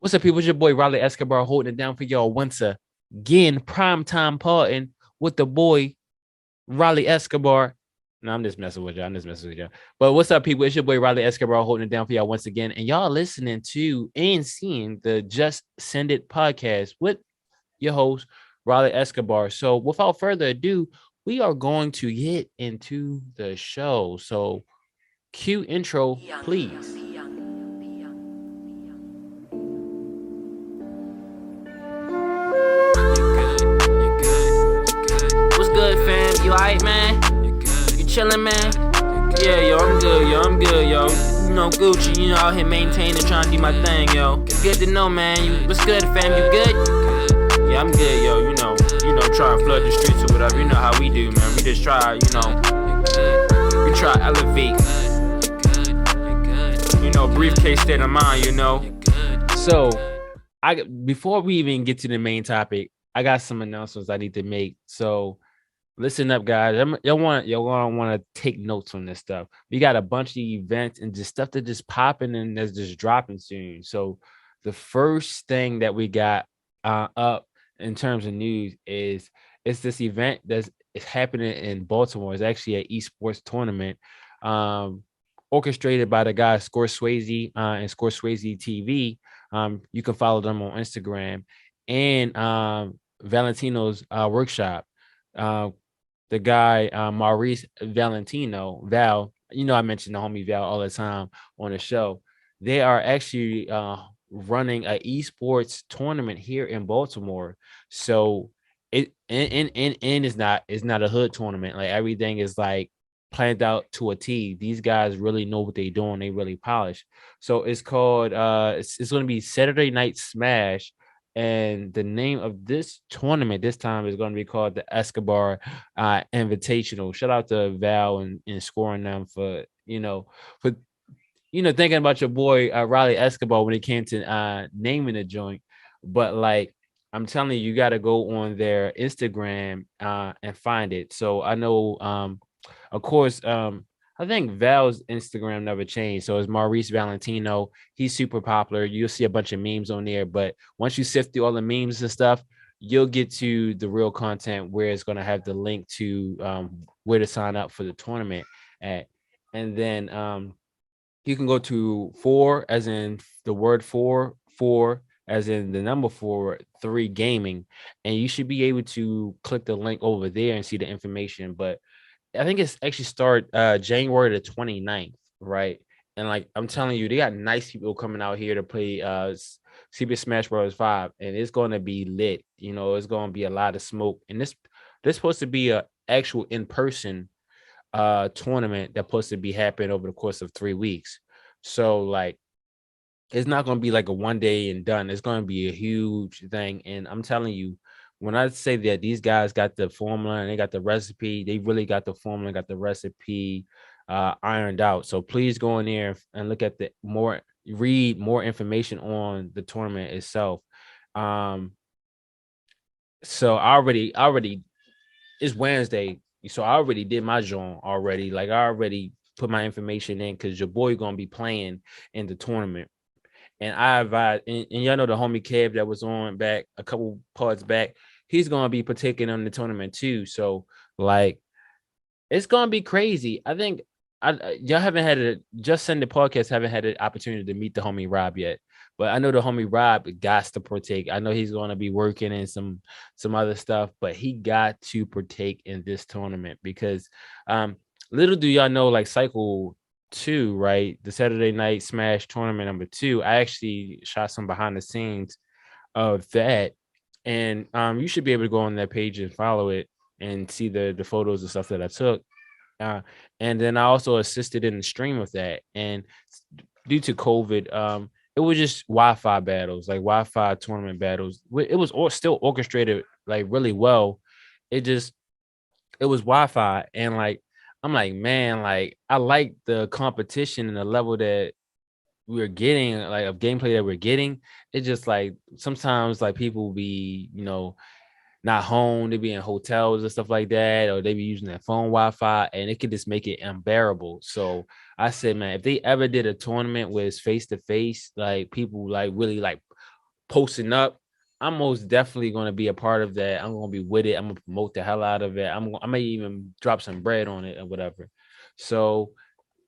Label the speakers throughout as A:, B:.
A: What's up, people? It's your boy Riley Escobar holding it down for y'all once again. Prime time parting with the boy Riley Escobar. No, I'm just messing with y'all. I'm just messing with y'all. But what's up, people? It's your boy Riley Escobar holding it down for y'all once again. And y'all listening to and seeing the Just Send It podcast with your host, Riley Escobar. So without further ado, we are going to get into the show. So cue intro, please.
B: What's good, fam? You alright, man? You chillin', man? Yeah, yo, I'm good, yo. I'm good, yo. You know, Gucci, you know, out here maintaining, trying to do my thing, yo. Good to know, man. What's good, fam? You good? Yeah, I'm good, yo. You know, try to flood the streets or whatever. You know how we do, man. We just try, we try to elevate. You know, briefcase state of mind, you know.
A: So, before we even get to the main topic, I got some announcements I need to make. So, listen up, guys. Y'all gonna want to take notes on this stuff. We got a bunch of events and just stuff that just popping and that's just dropping soon. So, the first thing that we got up in terms of news is it's this event that's happening in Baltimore. It's actually an esports tournament, orchestrated by the guy Scorsese and Scorsese TV. You can follow them on Instagram and Valentino's workshop. The guy Maurice Valentino, Val, you know I mention the homie Val all the time on the show. They are actually running a esports tournament here in Baltimore. So it and it's not a hood tournament. Like everything is like planned out to a T. These guys really know what they're doing. They really polish. So it's called it's going to be Saturday Night Smash. And the name of this tournament this time is going to be called the Escobar Invitational. Shout out to Val and scoring them for thinking about your boy Riley Escobar when it came to naming the joint. But like I'm telling you, you got to go on their Instagram and find it. So I know, of course, I think Val's Instagram never changed. So it's Maurice Valentino. He's super popular. You'll see a bunch of memes on there. But once you sift through all the memes and stuff, you'll get to the real content where it's going to have the link to where to sign up for the tournament at. And then you can go to 4 as in the word 4 as in the number 3 gaming, and you should be able to click the link over there and see the information. But I think it's actually start January the 29th, right? And like I'm telling you, they got nice people coming out here to play Super Smash Bros. 5, and it's going to be lit. You know, it's going to be a lot of smoke, and this supposed to be a actual in-person tournament that's supposed to be happening over the course of 3 weeks. So like it's not going to be like a one day and done. It's going to be a huge thing. And I'm telling you, when I say that these guys got the formula and they got the recipe, they really got the formula, got the recipe ironed out. So please go in there and look at read more information on the tournament itself. So I already it's Wednesday. So I already did my joint already. Like I already put my information in because your boy gonna be playing in the tournament. And I advise, and y'all know the homie Kev that was on back a couple parts back, he's gonna be partaking in the tournament too. So like it's gonna be crazy. I think y'all haven't had Just Send the podcast haven't had an opportunity to meet the homie Rob yet. But I know the homie Rob got to partake. I know he's gonna be working in some other stuff, but he got to partake in this tournament because little do y'all know, like Cycle 2, right? The Saturday Night Smash tournament number 2. I actually shot some behind the scenes of that. And you should be able to go on that page and follow it and see the photos and stuff that I took. And then I also assisted in the stream of that. And due to COVID, it was just Wi-Fi battles, like Wi-Fi tournament battles. It was still orchestrated like really well. It was Wi-Fi, and like I'm like, man, like I like the competition and the level that we're getting, like of gameplay that we're getting. It's just like sometimes like people be, not home, they be in hotels and stuff like that, or they be using their phone Wi-Fi, and it could just make it unbearable. So I said, man, if they ever did a tournament where it's face to face, like people like really like posting up, I'm most definitely going to be a part of that. I'm going to be with it. I'm going to promote the hell out of it. I may even drop some bread on it or whatever. So,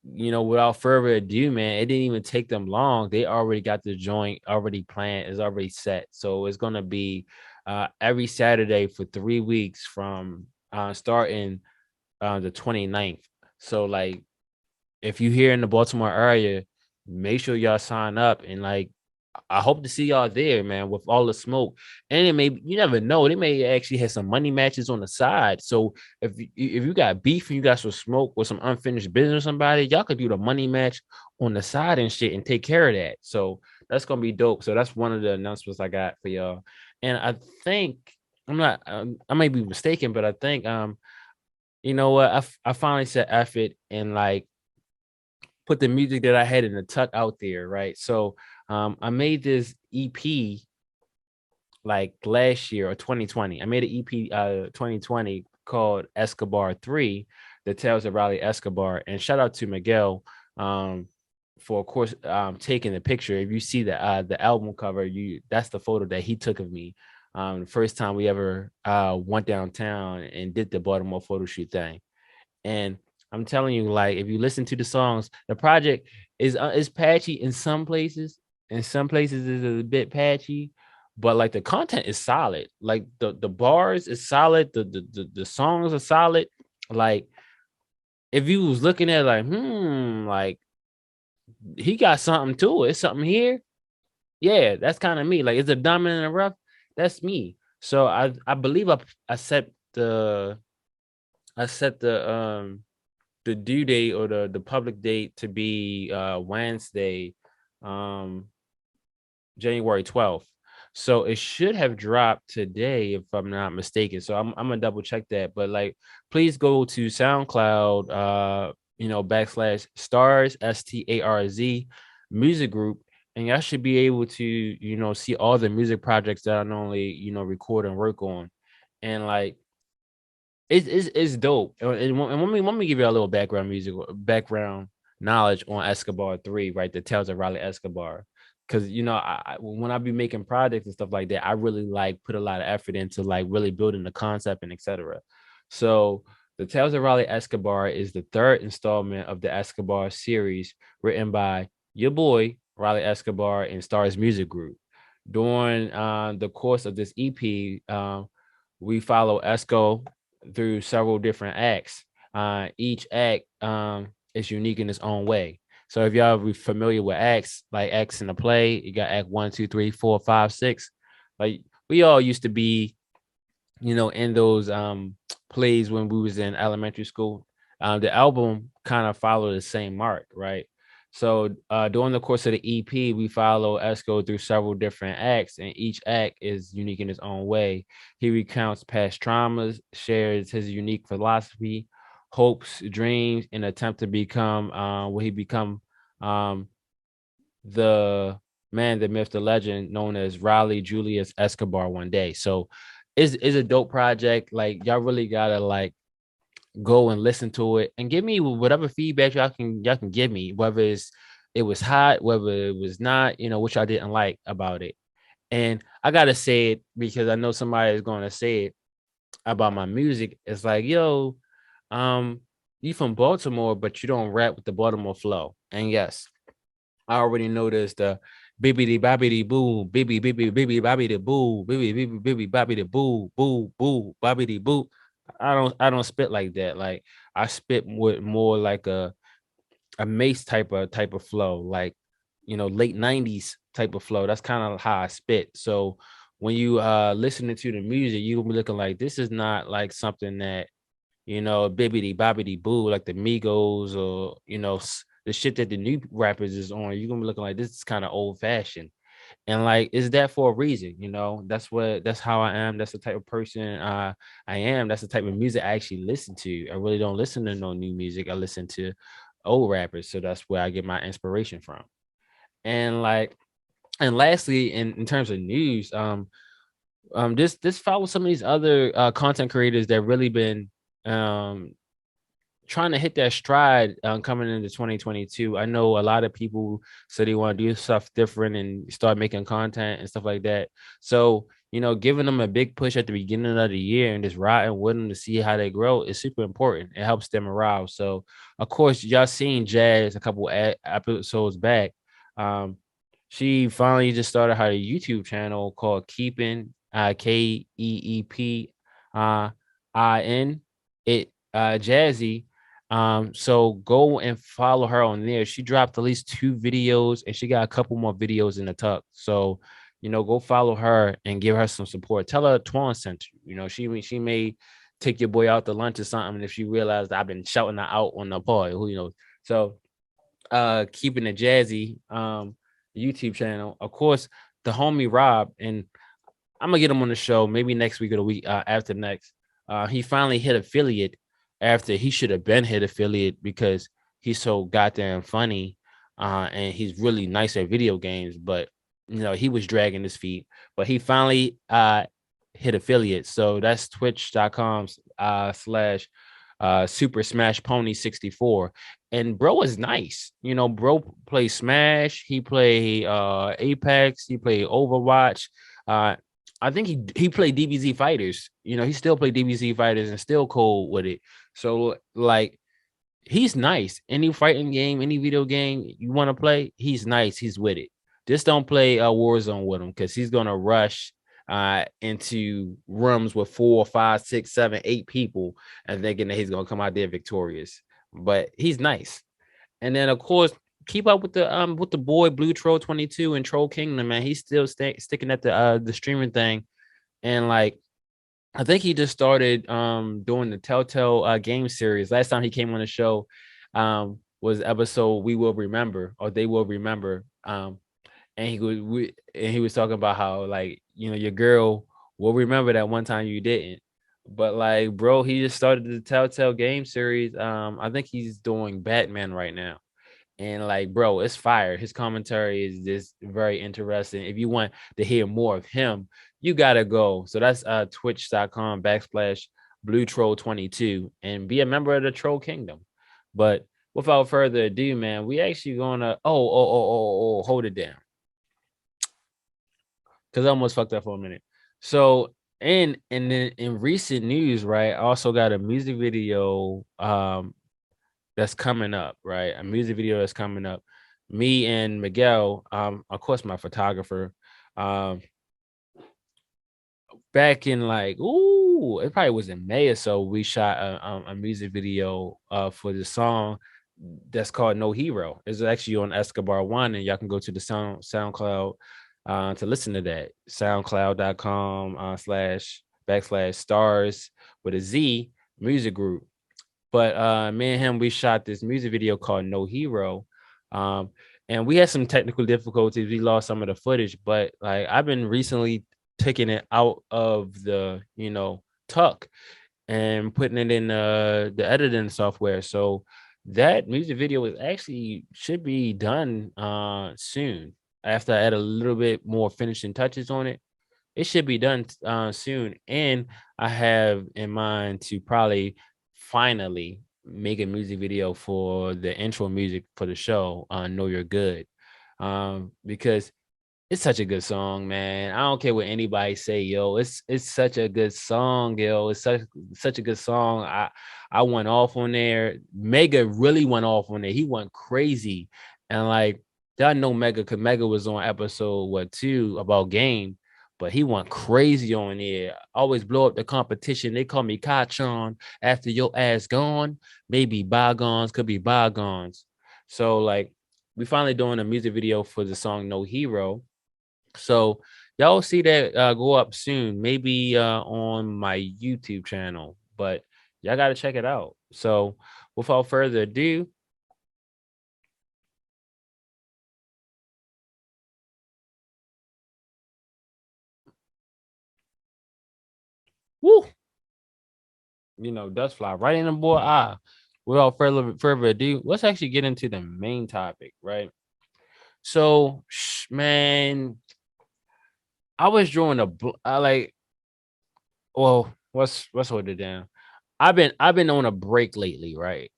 A: without further ado, man, it didn't even take them long. They already got the joint already planned. It's already set. So it's going to be every Saturday for 3 weeks from starting the 29th. So like, if you here in the Baltimore area, make sure y'all sign up, and like, I hope to see y'all there, man, with all the smoke. And it may, you never know, they may actually have some money matches on the side. So if you got beef and you got some smoke or some unfinished business with somebody, y'all could do the money match on the side and shit and take care of that. So that's gonna be dope. So that's one of the announcements I got for y'all. And I think I'm not, I may be mistaken, but I think you know what, I finally said F it and like put the music that I had in the tuck out there, right? So I made this EP like last year or 2020. I made an EP 2020 called Escobar 3, The Tales of Riley Escobar. And shout out to Miguel for of course taking the picture. If you see the album cover, that's the photo that he took of me. The first time we ever went downtown and did the Baltimore photo shoot thing. And I'm telling you, like, if you listen to the songs, the project is patchy in some places. In some places, is a bit patchy, but like the content is solid. Like the bars is solid. The songs are solid. Like if you was looking at like, like he got something to it. It's something here. Yeah, that's kind of me. Like, it's a diamond in the rough. That's me. So I believe I set the due date or the public date to be Wednesday, um January 12th. So it should have dropped today if I'm not mistaken. So I'm gonna double check that. But like, please go to SoundCloud, backslash Starz STARZ music group, and y'all should be able to see all the music projects that I normally record and work on. And like, it's dope. And let me give you a little background knowledge on Escobar 3, right? The Tales of Riley Escobar. Because when I be making projects and stuff like that, I really like put a lot of effort into like really building the concept and etc. So the Tales of Riley Escobar is the third installment of the Escobar series, written by your boy Riley Escobar and Starz Music Group. During the course of this EP, we follow Esco through several different acts. Each act is unique in its own way. So if y'all be familiar with acts, like acts in the play, you got act 1, 2, 3, 4, 5, 6. Like we all used to be, in those plays when we was in elementary school. The album kind of followed the same mark, right? So during the course of the EP, we follow Esco through several different acts, and each act is unique in its own way. He recounts past traumas, shares his unique philosophy, hopes, dreams, and attempt to become what he become the man, the myth, the legend known as Riley Julius Escobar one day. So it's a dope project. Like, y'all really gotta like go and listen to it and give me whatever feedback y'all can give me, whether it was hot, whether it was not, which I didn't like about it. And I gotta say it because I know somebody is gonna say it about my music. It's like, yo, you from Baltimore, but you don't rap with the Baltimore flow. And yes, I already noticed the bibbity bobbity boo, bibby bobbity boo, bibby bobbity boo, boo, boo, bobbity boo. I don't spit like that. Like, I spit with more like a Mace type of flow, like late 90s type of flow. That's kind of how I spit. So when you listening to the music, you'll be looking like, this is not like something that, bibbity bobbity boo, like the Migos, or the shit that the new rappers is on. You're gonna be looking like, this is kind of old fashioned. And like, is that for a reason? That's how I am. That's the type of person I am. That's the type of music I actually listen to. I really don't listen to no new music. I listen to old rappers. So that's where I get my inspiration from. And like, and lastly, in terms of news, this follow some of these other content creators that really been trying to hit that stride coming into 2022. I know a lot of people say they want to do stuff different and start making content and stuff like that. So, giving them a big push at the beginning of the year and just riding with them to see how they grow is super important. It helps them morale. So, of course, y'all seen Jazz a couple episodes back. Um, she finally just started her YouTube channel called Keepin Keepin it Jazzy. So go and follow her on there. She dropped at least 2 videos and she got a couple more videos in the tuck. So, go follow her and give her some support. Tell her Twan sent you. She may take your boy out to lunch or something if she realized I've been shouting her out on the pod. Who knows? So Keeping It Jazzy YouTube channel. Of course, the homie Rob, and I'm gonna get him on the show maybe next week or the week after next. He finally hit affiliate after he should have been hit affiliate because he's so goddamn funny and he's really nice at video games. But he was dragging his feet, but he finally hit affiliate. So that's twitch.com slash Super Smash Pony 64. And bro is nice. Bro plays Smash, he play Apex, he play Overwatch. I think he played DBZ Fighters. He still played DBZ Fighters and still cold with it. So like he's nice. Any fighting game, any video game you want to play, he's nice. He's with it. Just don't play Warzone with him because he's gonna rush into rooms with 4, 5, 6, 7, 8 people and thinking that he's gonna come out there victorious. But he's nice. And then of course, keep up with the boy Blue Troll 22 and Troll Kingdom, man. He's still sticking at the streaming thing. And like I think he just started doing the Telltale game series. Last time he came on the show was episode We Will Remember or They Will Remember. And he was talking about how like your girl will remember that one time you didn't. But like, bro, he just started the Telltale game series. I think he's doing Batman right now. And like, bro, it's fire. His commentary is just very interesting. If you want to hear more of him, you gotta go. So that's twitch.com / Blue Troll 22 and be a member of the Troll Kingdom. But without further ado, man, we actually gonna hold it down. Because I almost fucked up for a minute. So in recent news, right? I also got a music video that's coming up, right? A music video that's coming up. Me and Miguel, of course, my photographer, back in like, it probably was in May or so, we shot a music video for the song that's called No Hero. It's actually on Escobar One, and y'all can go to the SoundCloud to listen to that. SoundCloud.com / Starz with a Z music group. But me and him, we shot this music video called No Hero. And we had some technical difficulties. We lost some of the footage, but like I've been recently taking it out of the, tuck and putting it in the editing software. So that music video is actually should be done soon. After I add a little bit more finishing touches on it, it should be done soon. And I have in mind to probably finally make a music video for the intro music for the show, Know You're Good. Because it's such a good song, man. I don't care what anybody say, yo. It's such a good song, yo. It's such a good song. I went off on there. Mega really went off on there. He went crazy. And like, y'all know Mega because Mega was on episode 2 about game, but he went crazy on there. Always blow up the competition. They call me Kachon after your ass gone. Maybe bygones could be bygones. So like, we finally doing a music video for the song No Hero. So y'all see that go up soon, maybe on my YouTube channel, but y'all got to check it out. So without further ado, woo, dust fly right in the boy eye. Without further ado, let's actually get into the main topic, right? So, man, I was drawing let's hold it down. I've been on a break lately, right?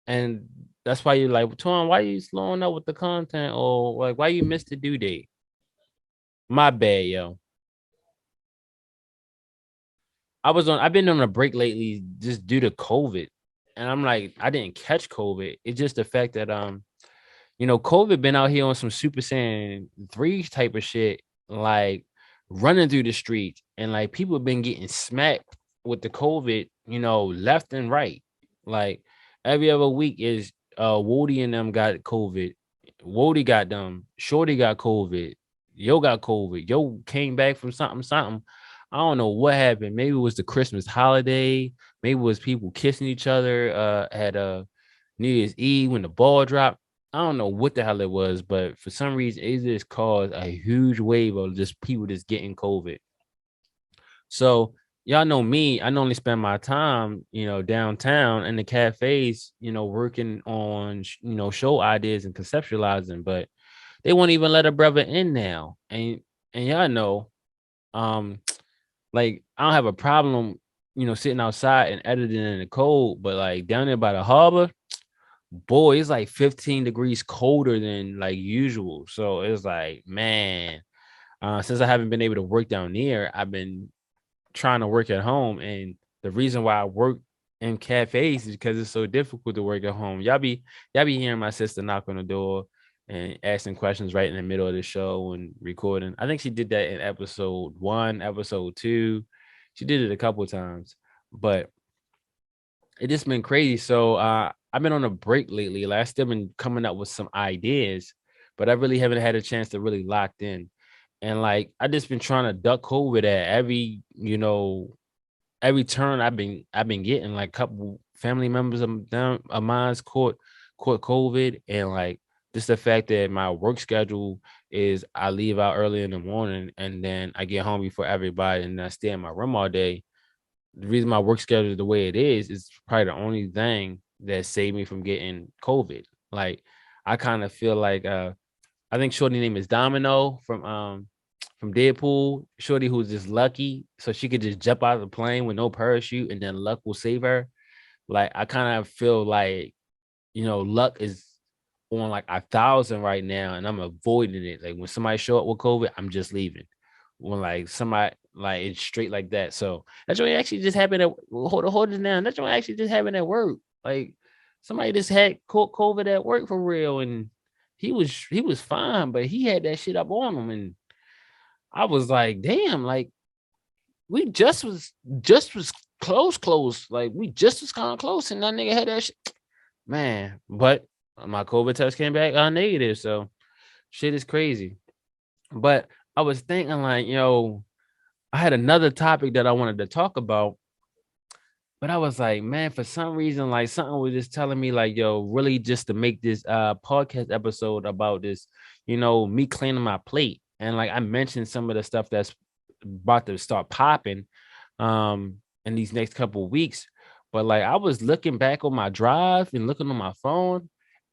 A: And that's why you're like, Tom, why you slowing up with the content? Or like, why you missed the due date? My bad, yo. I've been on a break lately just due to COVID. And I'm like, I didn't catch COVID. It's just the fact that COVID been out here on some Super Saiyan 3 type of shit, like running through the streets, and like people been getting smacked with the COVID, left and right. Like every other week is Woody and them got COVID. Woody got them, Shorty got COVID, Yo got COVID, Yo came back from something. I don't know what happened. Maybe it was the Christmas holiday, maybe it was people kissing each other at New Year's Eve when the ball dropped. I don't know what the hell it was, but for some reason, it just caused a huge wave of just people just getting COVID. So y'all know me, I normally spend my time, downtown in the cafes, working on, show ideas and conceptualizing, but they won't even let a brother in now. And y'all know, um, like I don't have a problem, sitting outside and editing in the cold, but like down there by the harbor, boy, it's like 15 degrees colder than like usual. So it's like, man, since I haven't been able to work down there, I've been trying to work at home. And the reason why I work in cafes is because it's so difficult to work at home. Y'all be hearing my sister knock on the door and asking questions right in the middle of the show and recording. I think she did that in episode 1, episode 2. She did it a couple of times, but it just been crazy. So I've been on a break lately. Like I still been coming up with some ideas, but I really haven't had a chance to really lock in. And like I just been trying to duck COVID at every turn I've been getting. Like a couple family members of mine's caught COVID, and like just the fact that my work schedule is I leave out early in the morning and then I get home before everybody and I stay in my room all day. The reason my work schedule is the way it is probably the only thing that saved me from getting COVID. Like I kind of feel like I think Shorty name is Domino from Deadpool. Shorty who's just lucky, so she could just jump out of the plane with no parachute, and then luck will save her. Like I kind of feel like luck is on like 1,000 right now, and I'm avoiding it. Like when somebody show up with COVID, I'm just leaving. When like somebody like it's straight like that. So that's what actually just happened at hold it down. That's what actually just happened at work. Like somebody just had caught COVID at work for real, and he was fine, but he had that shit up on him, and I was like, damn, like we just was close. Like we just was kind of close, and that nigga had that shit. Man, but my COVID test came back negative, so shit is crazy. But I was thinking like, I had another topic that I wanted to talk about, but I was like, man, for some reason, like something was just telling me, like, yo, really just to make this podcast episode about this, me cleaning my plate. And like I mentioned some of the stuff that's about to start popping in these next couple of weeks. But like I was looking back on my drive and looking on my phone,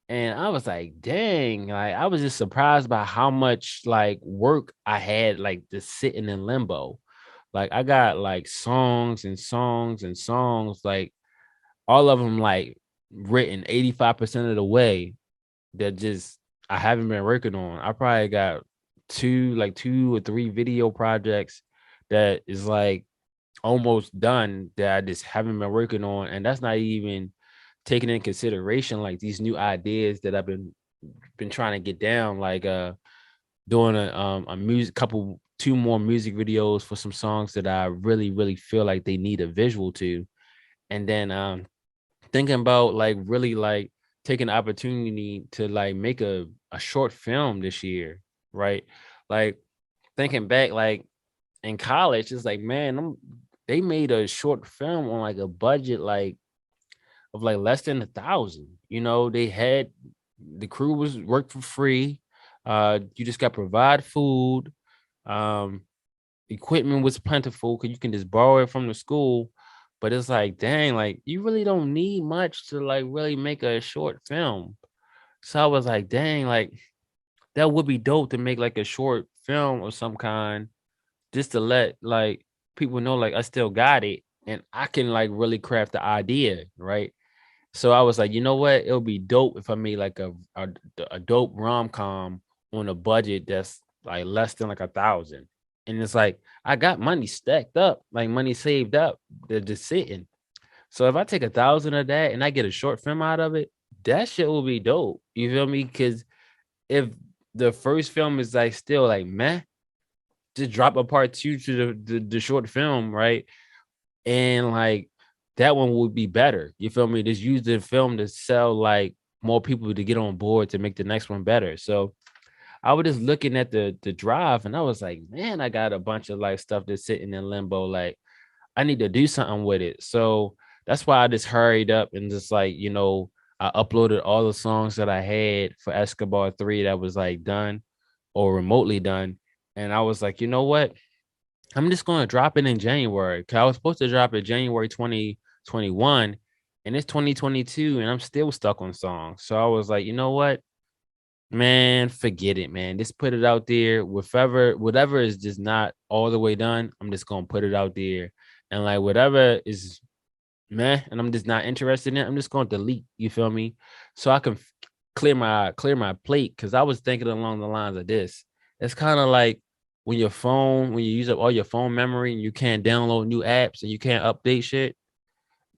A: and I was like, dang, like I was just surprised by how much like work I had like just sitting in limbo. Like I got like songs and songs and songs, like all of them like written 85% of the way that just I haven't been working on. I probably got two or three video projects that is like almost done that I just haven't been working on. And that's not even taking in consideration like these new ideas that I've been trying to get down, like doing a music couple two more music videos for some songs that I really really feel like they need a visual to, and then thinking about like really like taking the opportunity to like make a short film this year, right? Like thinking back, like in college, it's like, man, they made a short film on like a budget like of like less than 1,000. They had the crew was worked for free. You just got provide food. Um, Equipment was plentiful because you can just borrow it from the school. But it's like, dang, like you really don't need much to like really make a short film. So I was like, dang, like that would be dope to make like a short film of some kind, just to let like people know like I still got it and I can like really craft the idea, right? So I was like, you know what? It'll be dope if I made like a dope rom-com on a budget that's like less than like 1,000. And it's like I got money stacked up, like money saved up. They're just sitting. So if I take 1,000 of that and I get a short film out of it, that shit will be dope. You feel me? Because if the first film is like still like meh, just drop a part two to the short film, right? And like that one would be better. You feel me? Just use the film to sell like more people to get on board to make the next one better. So I was just looking at the drive and I was like, man, I got a bunch of like stuff that's sitting in limbo. Like I need to do something with it. So that's why I just hurried up and just like, I uploaded all the songs that I had for Escobar 3 that was like done or remotely done. And I was like, you know what? I'm just going to drop it in January. Cause I was supposed to drop it January 2021 and it's 2022 and I'm still stuck on songs. So I was like, you know what? Man, forget it, man. Just put it out there. Whatever is just not all the way done, I'm just gonna put it out there. And like whatever is meh, and I'm just not interested in it, I'm just gonna delete. You feel me? So I can clear my plate. Cause I was thinking along the lines of this. It's kind of like when you use up all your phone memory and you can't download new apps and you can't update shit.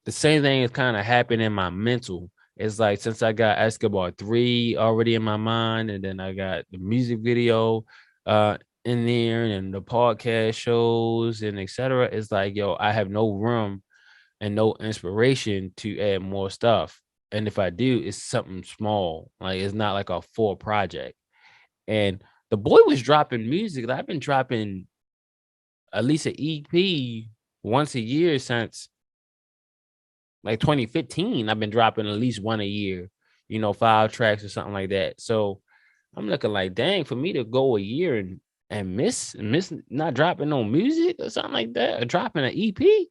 A: The same thing is kind of happening in my mental. It's like since I got Escobar 3 already in my mind, and then I got the music video in there and the podcast shows and etc. It's like, yo, I have no room and no inspiration to add more stuff. And if I do, it's something small. Like it's not like a full project. And the boy was dropping music. I've been dropping at least an EP once a year since like 2015. I've been dropping at least one a year, 5 tracks or something like that. So I'm looking like, dang, for me to go a year and miss not dropping no music or something like that, or dropping an EP,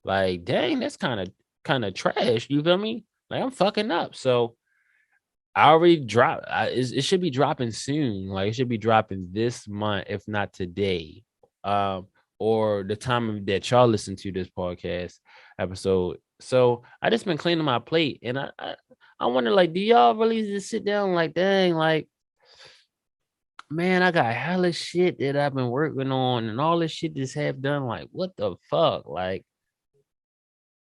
A: like dang, that's kind of trash. You feel me? Like I'm fucking up. So I already dropped. It should be dropping soon. Like it should be dropping this month, if not today, or the time that y'all listen to this podcast episode. So I just been cleaning my plate, and I wonder, like, do y'all really just sit down like, dang, like, man, I got hella shit that I've been working on, and all this shit just have done. Like, what the fuck? Like,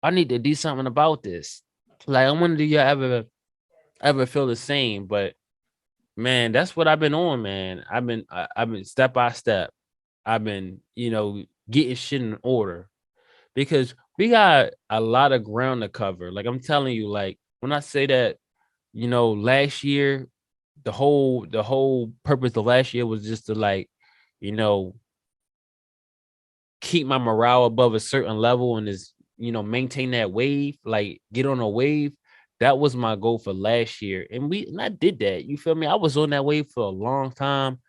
A: I need to do something about this. Like, I wonder, do y'all ever feel the same? But man, that's what I've been on, man. I've been step by step. I've been, getting shit in order because we got a lot of ground to cover. Like I'm telling you, like when I say that, last year, the whole purpose of last year was just to like, you know, keep my morale above a certain level and is, maintain that wave, like get on a wave. That was my goal for last year. And I did that. You feel me? I was on that wave for a long time.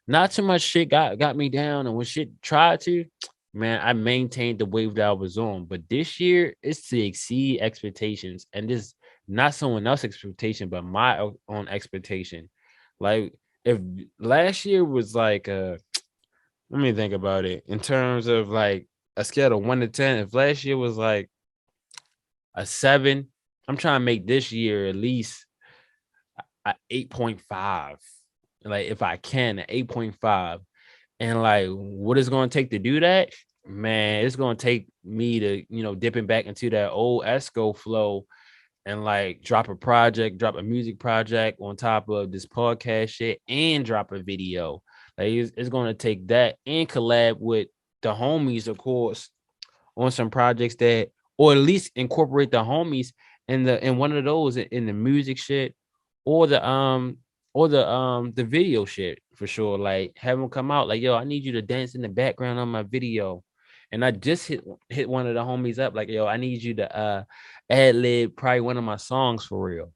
A: Not too much shit got me down. And when shit tried to, man, I maintained the wave that I was on. But this year it's to exceed expectations. And this not someone else's expectation, but my own expectation. Like if last year was like let me think about it in terms of like a scale of 1 to 10. If last year was like a 7, I'm trying to make this year at least a 8.5. Like if I can, an 8.5. And like what it's gonna take to do that, man, it's gonna take me to, dipping back into that old Esco flow and like drop a music project on top of this podcast shit and drop a video. Like it's gonna take that and collab with the homies, of course, on some projects that, or at least incorporate the homies in one of those in the music shit or the video shit for sure. Like have them come out like, yo, I need you to dance in the background on my video. And I just hit one of the homies up like, yo, I need you to ad lib probably one of my songs for real.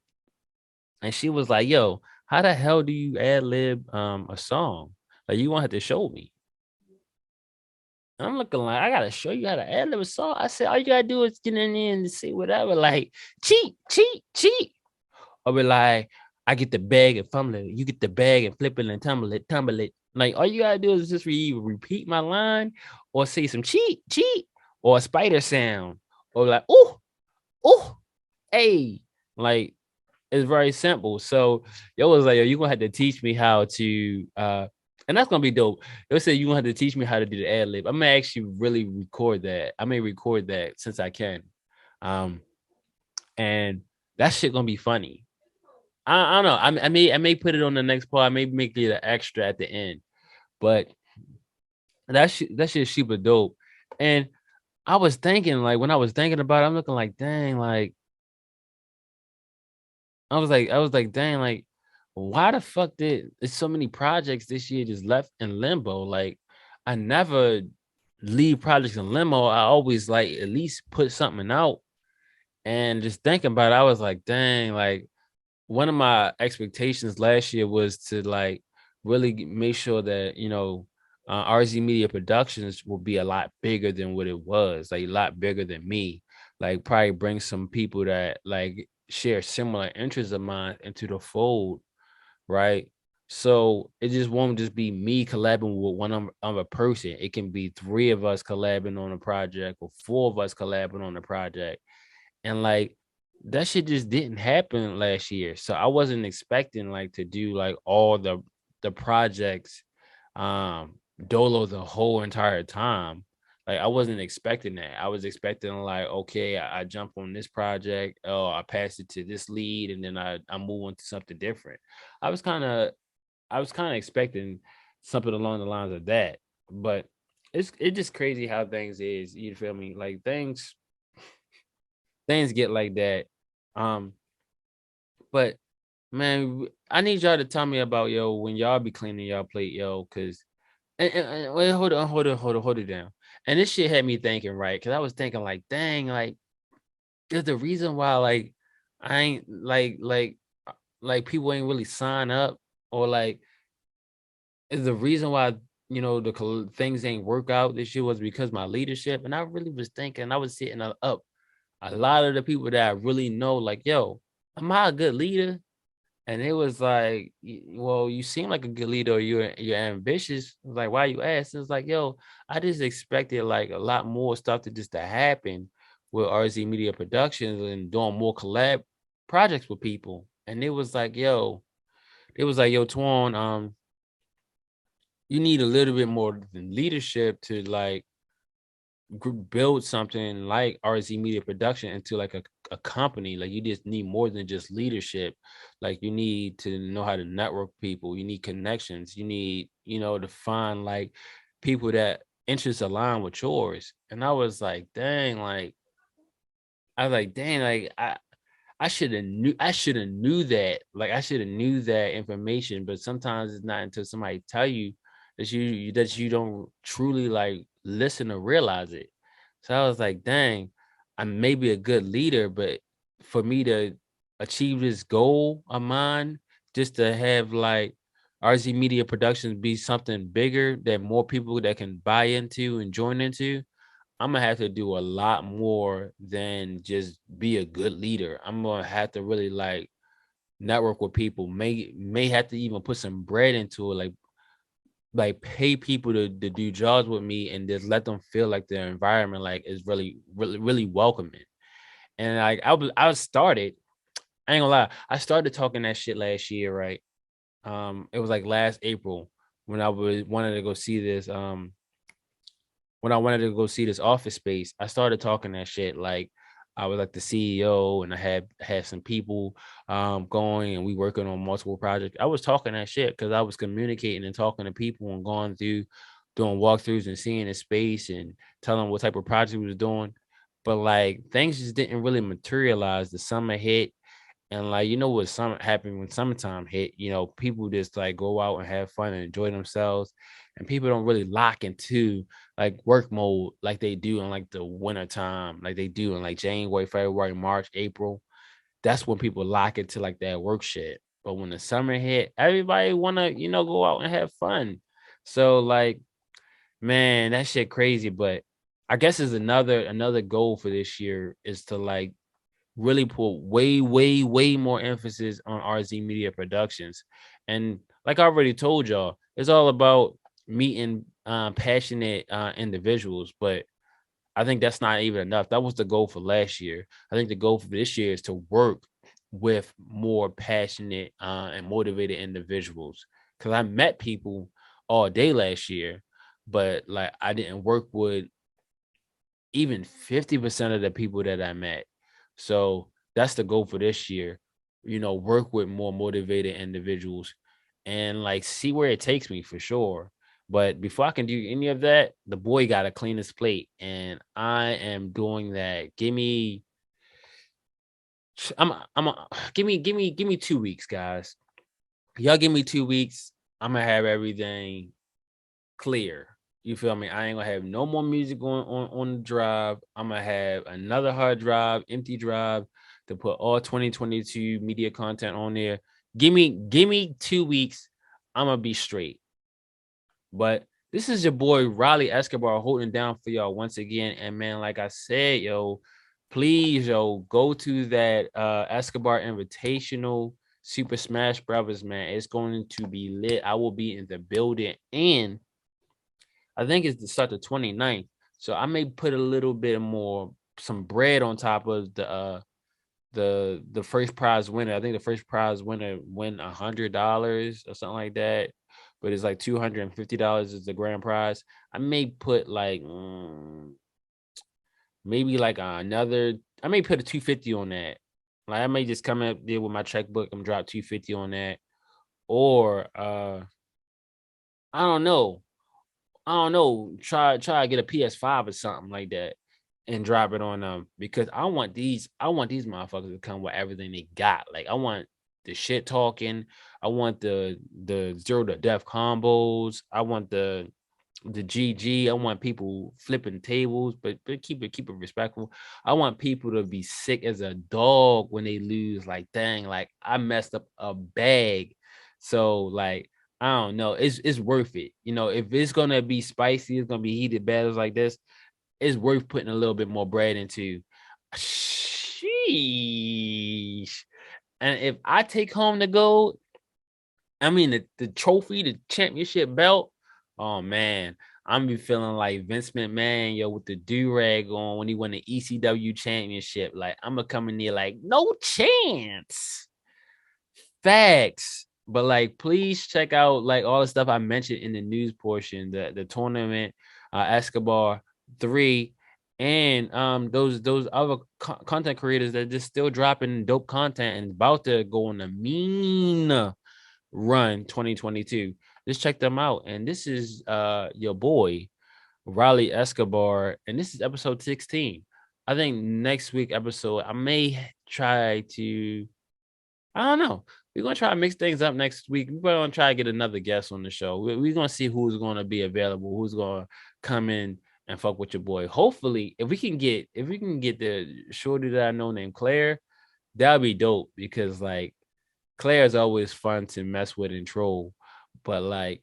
A: And she was like, yo, how the hell do you ad lib a song? Like you won't have to show me. I'm looking like I gotta show you how to ad lib a song. I said, all you gotta do is get in there and say whatever, like cheat, cheat, cheat. Or be like, I get the bag and fumble it. You get the bag and flip it and tumble it, tumble it. Like all you gotta do is just repeat my line or say some cheat, cheat, or a spider sound. Or like, oh, hey. Like it's very simple. So it was like, yo, you're gonna have to teach me how to and that's gonna be dope. They said you're gonna have to teach me how to do the ad lib. I'm gonna actually really record that. I may record that since I can. Um and that shit gonna be funny. I don't know. I may put it on the next part. I may make it an extra at the end, but that shit super dope. And I was thinking, like, when I was thinking about it, I'm looking like, dang, like, I was like, dang, like, why the fuck did there's so many projects this year just left in limbo? Like, I never leave projects in limbo. I always like at least put something out. And just thinking about it, I was like, dang, like one of my expectations last year was to like really make sure that RZ Media Productions will be a lot bigger than what it was, like a lot bigger than me. Like probably bring some people that like share similar interests of mine into the fold, right? So it just won't just be me collabing with one other person. It can be three of us collabing on a project or four of us collabing on a project. And like that shit just didn't happen last year. So I wasn't expecting like to do like all the projects dolo the whole entire time. Like I wasn't expecting that. I was expecting like, okay, I jump on this project, oh, I pass it to this lead, and then I move on to something different. I was kind of I was kind of expecting something along the lines of that. But it's just crazy how things is, you feel me? Like things get like that. Um, but man, I need y'all to tell me about yo when y'all be cleaning y'all plate, yo, cause and wait, hold it down. And this shit had me thinking, right? Cause I was thinking like, dang, like there's the reason why like I ain't like people ain't really sign up or like is the reason why the things ain't work out this year was because my leadership. And I really was thinking, I was sitting up a lot of the people that I really know, like, yo, am I a good leader? And it was like, well, you seem like a good leader. You're ambitious. I was like, why you ask? It's like, yo, I just expected like a lot more stuff to happen with RZ Media Productions and doing more collab projects with people. And it was like, yo, Twan, you need a little bit more than leadership to like build something like RZ Media Production into like a company. Like you just need more than just leadership. Like you need to know how to network people. You need connections. You need, to find like people that interests align with yours. And I was like, dang, like I was like, dang, like I should have knew that. Like I should have knew that information, but sometimes it's not until somebody tell you that you don't truly like listen or realize it. So I was like, dang, I may be a good leader, but for me to achieve this goal of mine, just to have like RZ Media Productions be something bigger that more people that can buy into and join into, I'm gonna have to do a lot more than just be a good leader. I'm gonna have to really like network with people. May have to even put some bread into it, like pay people to do jobs with me and just let them feel like their environment like is really really really welcoming. And like I started, I ain't gonna lie, I started talking that shit last year, right? It was like last April when I was wanted to go see this when I wanted to go see this office space. I started talking that shit like I was like the CEO and I had some people going and we working on multiple projects. I was talking that shit because I was communicating and talking to people and going through doing walkthroughs and seeing the space and telling what type of project we was doing. But like things just didn't really materialize. The summer hit and like what summer happened when summertime hit, people just like go out and have fun and enjoy themselves. And people don't really lock into like work mode like they do in like the winter time, like they do in like January, February, March, April. That's when people lock into like that work shit. But when the summer hit, everybody wanna, go out and have fun. So like, man, that shit crazy. But I guess is another goal for this year is to like really put way, way, way more emphasis on RZ Media Productions. And like I already told y'all, it's all about meeting passionate individuals. But I think that's not even enough. That was the goal for last year. I think the goal for this year is to work with more passionate and motivated individuals. Because I met people all day last year, but like I didn't work with even 50% of the people that I met. So that's the goal for this year. Work with more motivated individuals and like see where it takes me for sure. But before I can do any of that, the boy got to clean his plate, and I am doing that. Give me 2 weeks, guys. Y'all give me 2 weeks. I'm gonna have everything clear. You feel me? I ain't gonna have no more music on the drive. I'm gonna have another hard drive, empty drive, to put all 2022 media content on there. Give me 2 weeks. I'm gonna be straight. But this is your boy Riley Escobar holding down for y'all once again. And man, like I said, yo, please, yo, go to that Escobar Invitational Super Smash Brothers, man. It's going to be lit. I will be in the building, and I think it's to start the 29th. So I may put a little bit more, some bread on top of the first prize winner. I think the first prize winner win $100 or something like that. But it's like $250 is the grand prize. I may put like maybe like another. I may put a $250 on that. Like I may just come up there with my checkbook and drop $250 on that, or I don't know. Try to get a PS5 or something like that and drop it on them, because I want these motherfuckers to come with everything they got. Like I want the shit talking. I want the 0 to death combos. I want the GG. I want people flipping tables, but keep it respectful. I want people to be sick as a dog when they lose. Like, dang, like I messed up a bag. So like, I don't know. It's worth it. If it's gonna be spicy, it's gonna be heated battles like this, it's worth putting a little bit more bread into. Sheesh. And if I take home the gold, I mean the trophy, the championship belt, oh man, I'm be feeling like Vince McMahon, yo, with the do-rag on when he won the ECW championship. Like I'm gonna come in there like no chance. Facts. But like, please check out like all the stuff I mentioned in the news portion, the tournament, Escobar 3, and those other content creators that are just still dropping dope content and about to go on a mean run 2022. Just check them out. And this is your boy Riley Escobar, and this is episode 16. I think next week episode I may try to, I don't know. We're going to try to mix things up next week. We're going to try to get another guest on the show. We're going to see who's going to be available, who's going to come in and fuck with your boy. Hopefully, if we can get the shorty that I know named Claire, that'll be dope, because like Claire is always fun to mess with and troll. But like,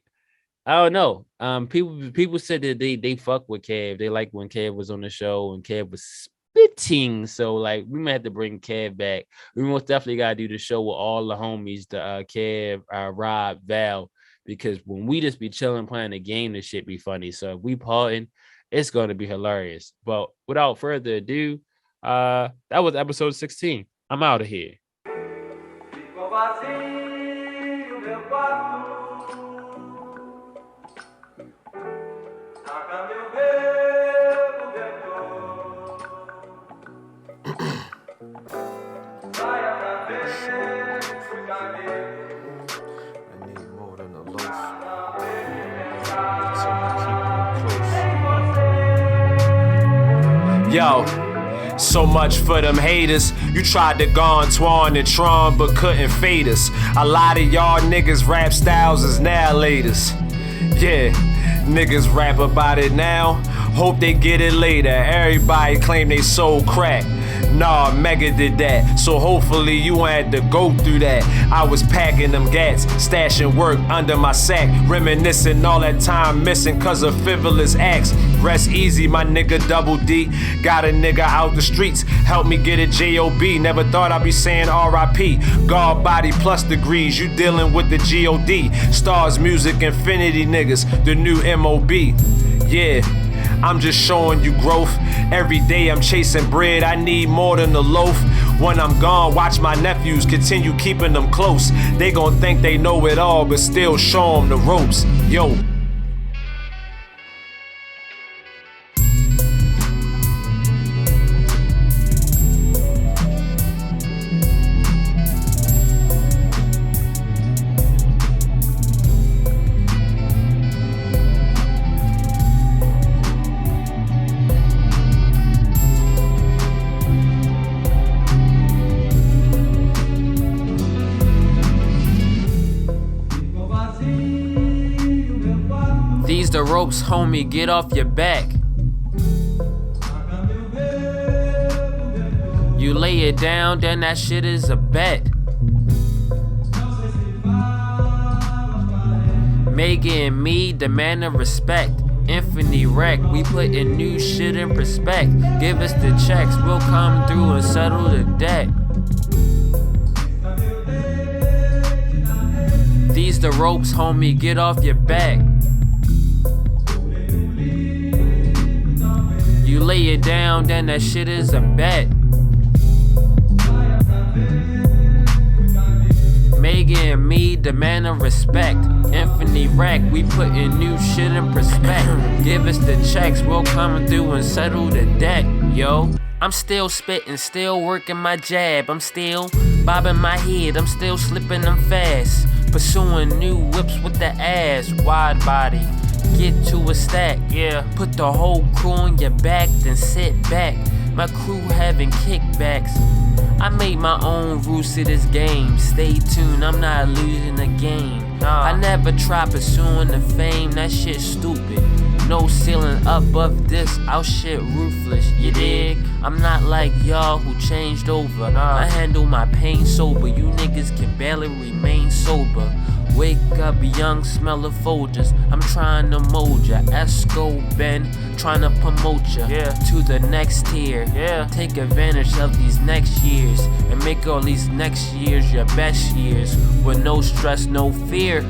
A: I don't know. People said that they fuck with Kev. They like when Kev was on the show and Kev was spitting. So like, we might have to bring Kev back. We most definitely gotta do the show with all the homies, the Kev, Rob, Val, because when we just be chilling playing the game, this shit be funny. So if we parting, it's gonna be hilarious. But without further ado, that was episode 16. I'm out of here.
C: Yo, so much for them haters. You tried to go on Twan and Tron, but couldn't fade us. A lot of y'all niggas rap styles is now latest. Yeah, niggas rap about it now, hope they get it later. Everybody claim they sold crack. Nah, Mega did that, so hopefully you had to go through that. I was packing them gats, stashing work under my sack, reminiscing all that time missing cause of frivolous acts. Rest easy, my nigga Double D. Got a nigga out the streets, help me get a J.O.B. Never thought I'd be saying R.I.P. God body plus degrees, you dealing with the G.O.D. Starz Music Infinity niggas, the new M.O.B. Yeah, I'm just showing you growth. Every day I'm chasing bread, I need more than a loaf. When I'm gone, watch my nephews continue keeping them close. They gon' think they know it all, but still show them the ropes. Yo.
B: These the ropes, homie, get off your back. You lay it down, then that shit is a bet. Megan and me demanding respect. Infinity wreck, we putting new shit in respect. Give us the checks, we'll come through and settle the debt. These the ropes, homie, get off your back. You lay it down, then that shit is a bet. Megan and me demanding respect. Infinity rack, we putting new shit in respect. Give us the checks, we'll come through and settle the debt, yo. I'm still spitting, still working my jab. I'm still bobbing my head, I'm still slipping them fast. Pursuing new whips with the ass, wide body. Get to a stack, yeah. Put the whole crew on your back, then sit back. My crew having kickbacks. I made my own rules to this game. Stay tuned, I'm not losing the game. I never try pursuing the fame, that shit stupid. No ceiling above this, I'll shit ruthless, you dig? I'm not like y'all who changed over. I handle my pain sober, you niggas can barely remain sober. Wake up, young, smell of Folgers. I'm trying to mold ya. Escobar, trying to promote ya to the next tier. Take advantage of these next years and make all these next years your best years with no stress, no fear.